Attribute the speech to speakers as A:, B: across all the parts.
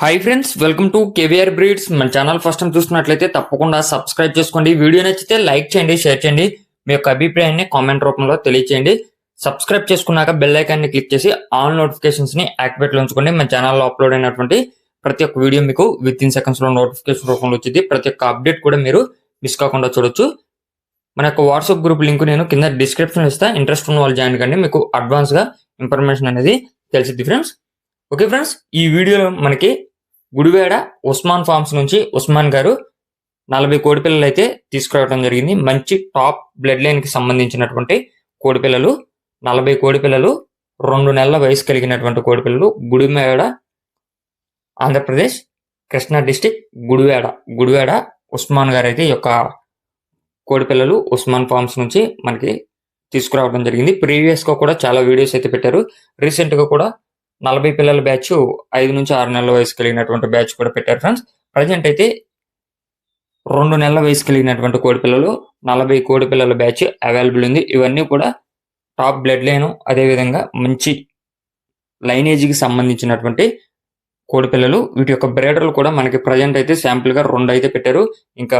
A: Hi friends, welcome to KVR breeds. మన channel first time చూస్తున్నట్లయితే తప్పకుండా సబ్స్క్రైబ్ చేసుకోండి. వీడియో నచ్చితే లైక్ చేయండి, షేర్ చేయండి. మీ యొక్క అభిప్రాయాన్ని కామెంట్ రూపంలో తెలియచేయండి. సబ్స్క్రైబ్ చేసుకున్నాక బెల్ ఐకాన్ని క్లిక్ చేసి ఆల్ నోటిఫికేషన్స్ ని యాక్టివేట్ లో ఉంచుకోండి. మన ఛానల్లో అప్లోడ్ అయినటువంటి ప్రతి ఒక్క వీడియో మీకు విత్ ఇన్ సెకండ్స్ లో నోటిఫికేషన్ రూపంలో వచ్చింది. ప్రతి ఒక్క అప్డేట్ కూడా మీరు మిస్ కాకుండా చూడొచ్చు. మన యొక్క వాట్సాప్ గ్రూప్ లింక్ నేను కింద డిస్క్రిప్షన్ ఇస్తా. ఇంట్రెస్ట్ ఉన్న వాళ్ళు జాయిన్ కండి, మీకు అడ్వాన్స్ గా ఇన్ఫర్మేషన్ అనేది తెలిసిద్ది ఫ్రెండ్స్. ఓకే ఫ్రెండ్స్, ఈ వీడియోలో మనకి గుడివేడ ఉస్మాన్ ఫార్మ్స్ నుంచి ఉస్మాన్ గారు 40 కోడి పిల్లలు అయితే తీసుకురావడం జరిగింది. మంచి టాప్ బ్లడ్ లైన్ కి సంబంధించినటువంటి కోడి పిల్లలు, 40 కోడి పిల్లలు, 2 నెలల వయసు కలిగినటువంటి కోడి పిల్లలు. గుడివేడ, ఆంధ్రప్రదేశ్, కృష్ణా డిస్టిక్, గుడివేడ ఉస్మాన్ గారు అయితే ఈ యొక్క కోడి పిల్లలు ఉస్మాన్ ఫార్మ్స్ నుంచి మనకి తీసుకురావడం జరిగింది. ప్రీవియస్ గా కూడా చాలా వీడియోస్ అయితే పెట్టారు. రీసెంట్ గా కూడా 40 పిల్లల బ్యాచ్ 5 నుంచి 6 నెలల వయసు కలిగినటువంటి బ్యాచ్ కూడా పెట్టారు ఫ్రెండ్స్. ప్రజెంట్ అయితే 2 నెలల వయసు కలిగినటువంటి కోడి పిల్లలు, 40 కోడి పిల్లల బ్యాచ్ అవైలబుల్ ఉంది. ఇవన్నీ కూడా టాప్ బ్లడ్ లైన్, అదేవిధంగా మంచి లైనేజ్ కి సంబంధించినటువంటి కోడి పిల్లలు. వీటి యొక్క బ్రేడర్లు కూడా మనకి ప్రజెంట్ అయితే శాంపుల్ గా 2 అయితే పెట్టారు. ఇంకా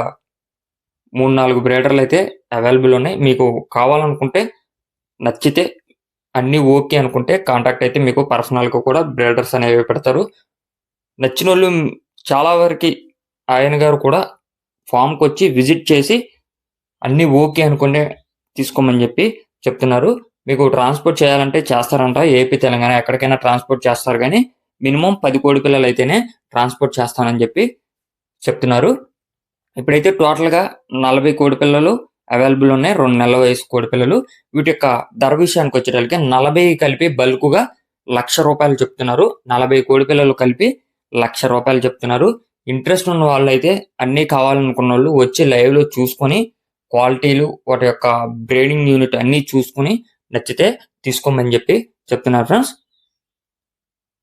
A: 3-4 బ్రేడర్లు అయితే అవైలబుల్ ఉన్నాయి. మీకు కావాలనుకుంటే, నచ్చితే, అన్ని ఓకే అనుకుంటే కాంటాక్ట్ అయితే మీకు పర్సనల్ గా కూడా బ్రేడర్స్ అనేవి పెడతారు. నచ్చిన వాళ్ళు చాలా వరకు ఆయన గారు కూడా ఫామ్ కి వచ్చి విజిట్ చేసి అన్ని ఓకే అనుకునే తీసుకోమని చెప్పి చెప్తున్నారు. మీకు ట్రాన్స్పోర్ట్ చేయాలంటే చేస్తారంట. ఏపీ, తెలంగాణ ఎక్కడికైనా ట్రాన్స్పోర్ట్ చేస్తారు, కానీ మినిమం 10 కోడి పిల్లలు అయితేనే ట్రాన్స్పోర్ట్ చేస్తానని చెప్పి చెప్తున్నారు. ఇప్పుడైతే టోటల్ గా 40 కోడి పిల్లలు అవైలబుల్ ఉన్నాయి, 2 నెలల వయసు కోడి పిల్లలు. వీటి యొక్క ధర విషయానికి వచ్చేటప్పటికి 40 కలిపి బల్కుగా ₹1,00,000 చెప్తున్నారు. 40 కోడి పిల్లలు కలిపి ₹1,00,000 చెప్తున్నారు. ఇంట్రెస్ట్ ఉన్న వాళ్ళు అయితే, అన్ని కావాలనుకున్న వాళ్ళు వచ్చి లైవ్ లో చూసుకొని క్వాలిటీలు, వాటి యొక్క బ్రీడింగ్ యూనిట్ అన్ని చూసుకుని నచ్చితే తీసుకోమని చెప్పి చెప్తున్నారు ఫ్రెండ్స్.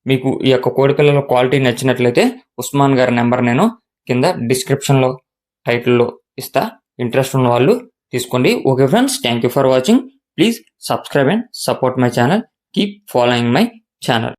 A: మీకు ఈ యొక్క కోడి పిల్లల క్వాలిటీ నచ్చినట్లయితే ఉస్మాన్ గారి నెంబర్ నేను కింద డిస్క్రిప్షన్ లో టైటిల్లో ఇస్తా. ఇంట్రెస్ట్ ఉన్న వాళ్ళు తీసుకోండి. Okay friends, thank you for watching. Please subscribe and support my channel. Keep following my channel.